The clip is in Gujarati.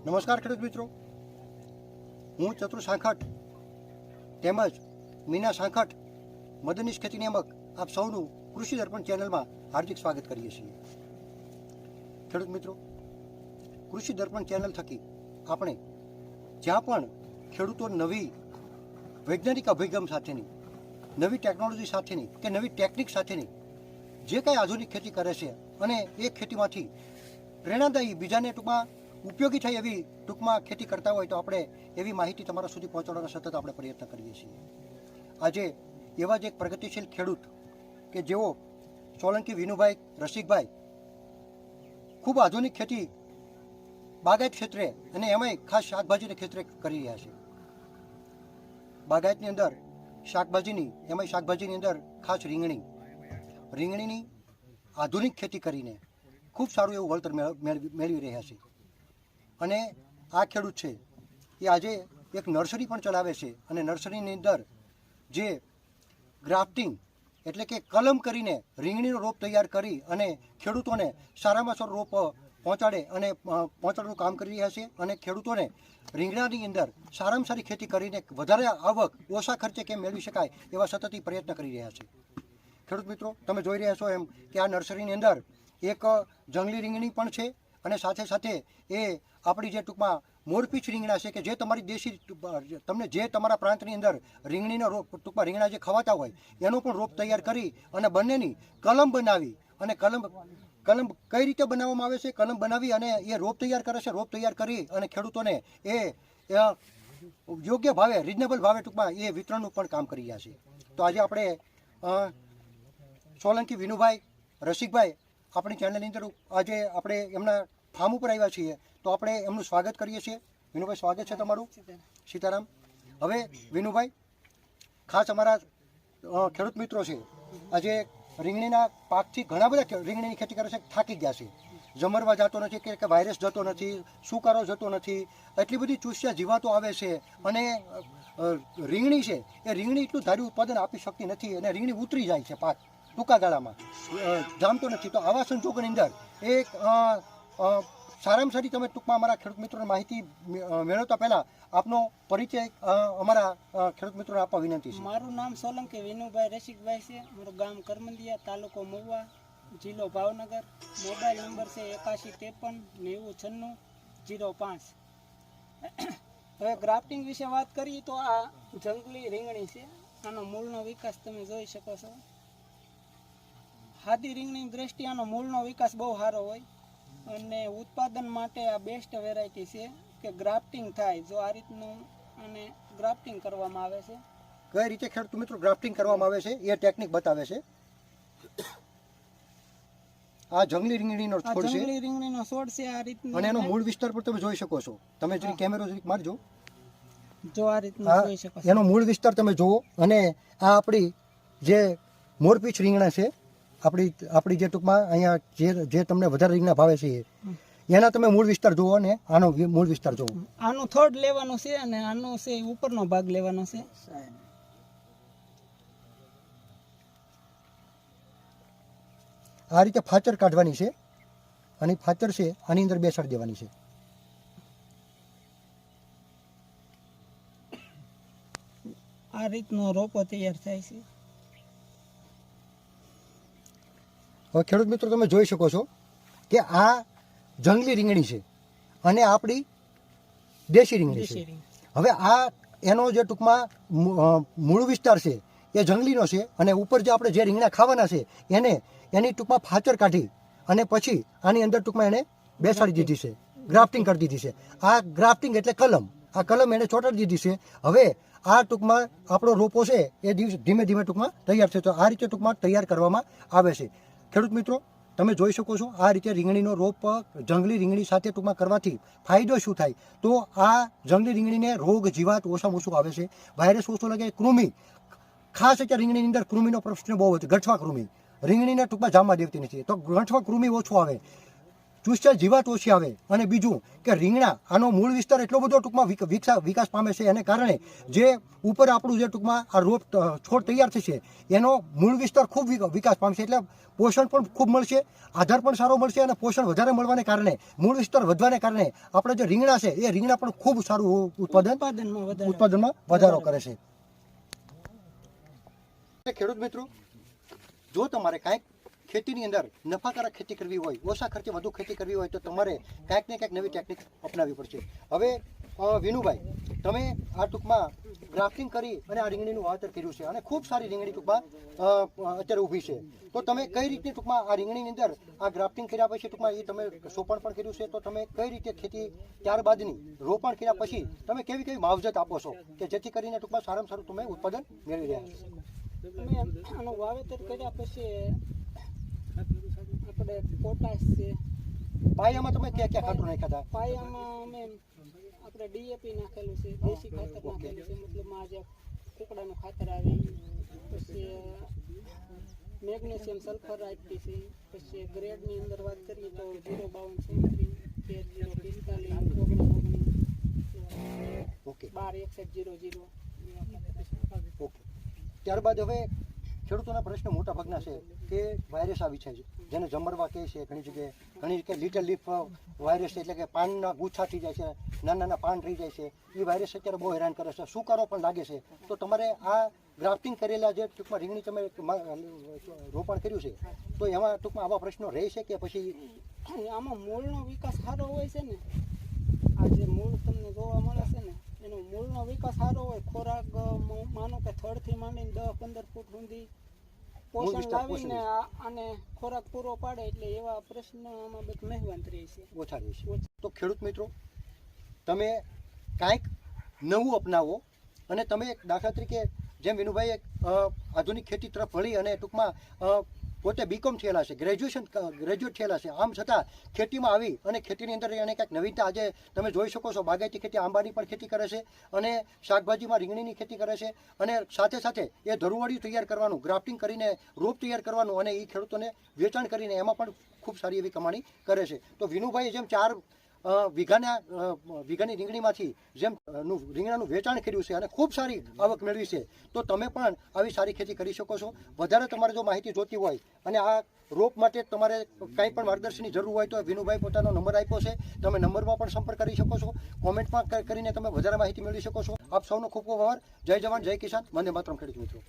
નમસ્કાર ખેડૂત મિત્રો, હું ચતુર સાંખટ તેમજ મીના સાંખટ મદનીશ ખેતી નિયામક આપ સૌનું કૃષિ દર્પણ ચેનલમાં હાર્દિક સ્વાગત કરીએ છીએ. ખેડૂત મિત્રો, કૃષિ દર્પણ ચેનલ થકી આપણે જ્યાં પણ ખેડૂતો નવી વૈજ્ઞાનિક અભિગમ સાથેની, નવી ટેકનોલોજી સાથેની કે નવી ટેકનિક સાથેની જે કાંઈ આધુનિક ખેતી કરે છે અને એ ખેતીમાંથી પ્રેરણાદાયી બીજાને ટૂંકમાં ઉપયોગી થાય એવી ટૂંકમાં ખેતી કરતા હોય તો આપણે એવી માહિતી તમારા સુધી પહોંચાડવાનો સતત આપણે પ્રયત્ન કરીએ છીએ. આજે એવા જ એક પ્રગતિશીલ ખેડૂત કે જેઓ સોલંકી વિનુભાઈ રસિકભાઈ ખૂબ આધુનિક ખેતી બાગાયત ક્ષેત્રે અને એમાંય ખાસ શાકભાજીના ક્ષેત્રે કરી રહ્યા છે. બાગાયતની અંદર શાકભાજીની અંદર ખાસ રીંગણીની આધુનિક ખેતી કરીને ખૂબ સારું એવું વળતર મેળવી રહ્યા છે. અને આ ખેડૂત છે એ આજે એક નર્સરી પણ ચલાવે છે અને નર્સરીની અંદર જે ગ્રાફ્ટિંગ એટલે કે કલમ કરીને રીંગણીનો રોપ તૈયાર કરી અને ખેડૂતોને સારામાં સારો રોપ પહોંચાડવાનું કામ કરી રહ્યા છે અને ખેડૂતોને રીંગણાની અંદર સારામાં સારી ખેતી કરીને વધારે આવક ઓછા ખર્ચે કેમ મેળવી શકાય એવા સતત પ્રયત્ન કરી રહ્યા છે. ખેડૂત મિત્રો, તમે જોઈ રહ્યા છો એમ કે આ નર્સરીની અંદર એક જંગલી રીંગણી પણ છે અને સાથે સાથે એ આપણી જે ટૂંકમાં મોરપીંછ રીંગણા છે કે જે તમારી દેશી તમને જે તમારા પ્રાંતની અંદર રીંગણીનો રોપ ટૂંકમાં રીંગણા જે ખવાતા હોય એનો પણ રોપ તૈયાર કરી અને બંનેની કલમ બનાવી અને કલમ કઈ રીતે બનાવવામાં આવે છે, કલમ બનાવી અને એ રોપ તૈયાર કરે છે. રોપ તૈયાર કરી અને ખેડૂતોને એ યોગ્ય ભાવે, રિઝનેબલ ભાવે ટૂંકમાં એ વિતરણનું પણ કામ કરી રહ્યા છે. તો આજે આપણે સોલંકી વિનુભાઈ રસિકભાઈ આપણી ચેનલની અંદર આજે આપણે એમના ફાર્મ ઉપર આવ્યા છીએ, તો આપણે એમનું સ્વાગત કરીએ છીએ. વિનુભાઈ, સ્વાગત છે તમારું. સીતારામ. હવે વિનુભાઈ, ખાસ અમારા ખેડૂત મિત્રો છે આજે રીંગણીના પાકથી ઘણા બધા રીંગણીની ખેતી કરે છે, થાકી ગયા છે. જમરવા જતો નથી કે વાયરસ જતો નથી, સુકારો જતો નથી, એટલી બધી ચૂસ્યા જીવાતો આવે છે અને રીંગણી છે એ રીંગણી એટલું ધાર્યું ઉત્પાદન આપી શકતી નથી અને રીંગણી ઉતરી જાય છે, પાક ટૂંકા ગાળામાં જામતો નથી. તો આવા સંજોગોની અંદર એક સારામાં સારી તમે ટૂંકમાં અમારા ખેડૂત મિત્રોને માહિતી મેળવતા પહેલાં આપનો પરિચય અમારા ખેડૂત મિત્રોને આપવા વિનંતી છે. મારું નામ સોલંકી વિનુભાઈ રસિકભાઈ છે. મારું ગામ કરમંદિયા, તાલુકો મહુવા, જિલ્લો ભાવનગર. મોબાઈલ નંબર છે 8153909605. હવે ગ્રાફ્ટિંગ વિશે વાત કરીએ તો આ જંગલી રીંગણી છે. આનો મૂળનો વિકાસ તમે જોઈ શકો છો. હાદી રીંગણીની દ્રષ્ટિએ આનો મૂળનો વિકાસ બહુ સારો હોય અને ઉત્પાદન માટે આ બેસ્ટ વેરાયટી છે કે ગ્રાફ્ટિંગ થાય. જો આ રીતનું અને ગ્રાફ્ટિંગ કરવામાં આવે છે. કઈ રીતે ખેડૂત મિત્રો ગ્રાફ્ટિંગ કરવામાં આવે છે એ ટેકનિક બતાવે છે. આ જંગલી રીંગણીનો છોડ છે. જંગલી રીંગણીનો છોડ છે આ રીતનો અને એનો મૂળ વિસ્તાર પર તમે જોઈ શકો છો. તમે જે કેમેરો જરીક મારજો. જો આ રીતનું જોઈ શકો છો. એનો મૂળ વિસ્તાર તમે જુઓ અને આ આપણી જે મોરપીંછ રીંગણા છે, આપણી જે ટૂંકમાં અહીંયા જે તમને વધારે રીંગણા ભાવે છે એના તમે મૂળ વિસ્તાર જુઓ અને આનો મૂળ વિસ્તાર જુઓ. આનું થોડ લેવાનું છે અને આનો છે ઉપરનો ભાગ લેવાનો છે. આ રીતે ફાચર કાઢવાની છે અને ફાચર છે આની અંદર બેસાડી દેવાની છે. આ રીતનો રોપો તૈયાર થાય છે. હવે ખેડૂત મિત્રો, તમે જોઈ શકો છો કે આ જંગલી રીંગણી છે અને આપણી દેશી રીંગણી છે. હવે આ એનો જે ટૂંકમાં મૂળ વિસ્તાર છે એ જંગલીનો છે અને ઉપર જે આપણે જે રીંગણા ખાવાના છે એની ટૂંકમાં ફાચર કાઢી અને પછી આની અંદર ટૂંકમાં એને બેસાડી દીધી છે, ગ્રાફ્ટિંગ કરી દીધી છે. આ ગ્રાફ્ટિંગ એટલે કલમ. આ કલમ એને ચોંટાડી દીધી છે. હવે આ ટૂંકમાં આપણો રોપો છે એ ધીમે ધીમે ટૂંકમાં તૈયાર છે. તો આ રીતે ટૂંકમાં તૈયાર કરવામાં આવે છે. ખેડૂત મિત્રો, તમે જોઈ શકો છો આ રીતે રીંગણીનો રોપ જંગલી રીંગણી સાથે ટૂંકમાં કરવાથી ફાયદો શું થાય? તો આ જંગલી રીંગણીને રોગ જીવાત ઓછામાં ઓછું આવે છે, વાયરસ ઓછો લાગે, કૃમિ ખાસ એટલે રીંગણીની અંદર કૃમિનો પ્રશ્ન બહુ છે. ગઠવા કૃમિ રીંગણીને ટૂંકમાં જામવા દેતી નથી, તો ગઠવા કૃમિ ઓછું આવે. ચૂસ્યા જીવાત ઓછી આવે. અને બીજું કે રીંગણા આનો મૂળ વિસ્તાર એટલો બધો ટૂંકમાં વિકાસ પામે છે, એને કારણે જે ઉપર આપણું જે ટૂંકમાં આ રોપ છોડ તૈયાર થશે એનો મૂળ વિસ્તાર ખૂબ વિકાસ પામશે, એટલે પોષણ પણ ખૂબ મળશે, આધાર પણ સારો મળશે અને પોષણ વધારે મળવાને કારણે મૂળ વિસ્તાર વધવાને કારણે આપણે જે રીંગણા છે એ રીંગણા પણ ખૂબ સારું ઉત્પાદનમાં વધારો કરે છે. ખેડૂત મિત્રો, જો તમારે કાંઈક ખેતીની અંદર નફાકારક ખેતી કરવી હોય, ઓછા ખર્ચે વધુ ખેતી કરવી હોય તો તમારે કાંઈક ને કાંઈક નવી ટેકનિક અપનાવવી પડશે. હવે વિનુભાઈ, તમે આ ટૂંકમાં ગ્રાફ્ટિંગ કરી અને આ રીંગણીનું વાવેતર કર્યું છે અને ખૂબ સારી રીંગણી ટૂંકમાં અત્યારે ઊભી છે, તો તમે કઈ રીતે ટૂંકમાં આ રીંગણીની અંદર આ ગ્રાફ્ટિંગ કર્યા પછી ટૂંકમાં એ તમે સોપણ પણ કર્યું છે, તો તમે કઈ રીતે ખેતી ત્યારબાદની રોપણ કર્યા પછી તમે કેવી કેવી માવજત આપો છો કે જેથી કરીને ટૂંકમાં સારામાં સારું તમે ઉત્પાદન મેળવી રહ્યા છો? અમે આનું વાવેતર કર્યા પછી આપણે પોટાશ છે, પાયામાં તમે ક્યાં ક્યાં ખાતર નાખ્યા હતા? પાયામાં અમે આપણે ડીએપી નાખેલું છે, દેશી ખાતર નાખેલું છે, મતલબ આ જે કુકડાનું ખાતર આવે, પછી મેગ્નેશિયમ સલ્ફર આપી છે, પછી ગ્રેડની અંદર વાત કરીએ તો 052 ઓકે 126100. ઓકે. ત્યારબાદ હવે ખેડૂતોના પ્રશ્ન મોટા ભાગના છે કે વાયરસ આવી છે, જેને જમરવા કહે છે, ઘણી જગ્યાએ લિટલ લીફ વાયરસ છે, એટલે કે પાનના ગુચ્છા થઈ જાય છે, નાના નાના પાન રહી જાય છે. એ વાયરસ અત્યારે બહુ હેરાન કરે છે, સુકારો પણ લાગે છે. તો તમારે આ ગ્રાફ્ટિંગ કરેલા જે ટૂંકમાં રીંગણી તમે રોપણ કર્યું છે, તો એમાં ટૂંકમાં આવા પ્રશ્નો રહે છે કે પછી આમાં મૂળનો વિકાસ સારો હોય છે ને, આ જે મૂળ તમને જોવા મળે છે ને એનો મૂળનો વિકાસ સારો હોય, ખોરાક માનો કે થડથી માંડીને 10-15 ફૂટ સુધી પોષણ લાવીને આને ખોરાક પૂરો પાડે, એટલે એવા પ્રશ્નો આમાં બધું નહિવંત રહે છે, ઓછા રહે છે. તો ખેડૂત મિત્રો, તમે કાંઈક નવું અપનાવો અને તમે દાખલા તરીકે જેમ વિનુભાઈએ આધુનિક ખેતી તરફ વળી અને ટૂંકમાં પોતે બીકોમ થયેલા છે, ગ્રેજ્યુએટ થયેલા છે, આમ છતાં ખેતીમાં આવી અને ખેતીની અંદર એને કંઈક નવીનતા આજે તમે જોઈ શકો છો. બાગાયતી ખેતી આંબાની પણ ખેતી કરે છે અને શાકભાજીમાં રીંગણીની ખેતી કરે છે અને સાથે સાથે એ ધરુવાળિયું તૈયાર કરવાનું, ગ્રાફ્ટિંગ કરીને રોપ તૈયાર કરવાનું અને એ ખેડૂતોને વેચાણ કરીને એમાં પણ ખૂબ સારી એવી કમાણી કરે છે. તો વિનુભાઈએ જેમ 4 વીઘાની રીંગણીમાંથી જેમ રીંગણાનું વેચાણ કર્યું છે અને ખૂબ સારી આવક મેળવી છે, તો તમે પણ આવી સારી ખેતી કરી શકો છો. વધારે તમારે જો માહિતી જોતી હોય અને આ રોપ માટે તમારે કંઈ પણ માર્ગદર્શનની જરૂર હોય તો વિનુભાઈ પોતાનો નંબર આપ્યો છે, તમે નંબરમાં પણ સંપર્ક કરી શકો છો, કોમેન્ટમાં કરીને તમે વધારે માહિતી મેળવી શકો છો. આપ સૌનો ખૂબ ખૂબ આભાર. જય જવાન, જય કિસાન, વંદે માતરમ ખેડૂત મિત્રો.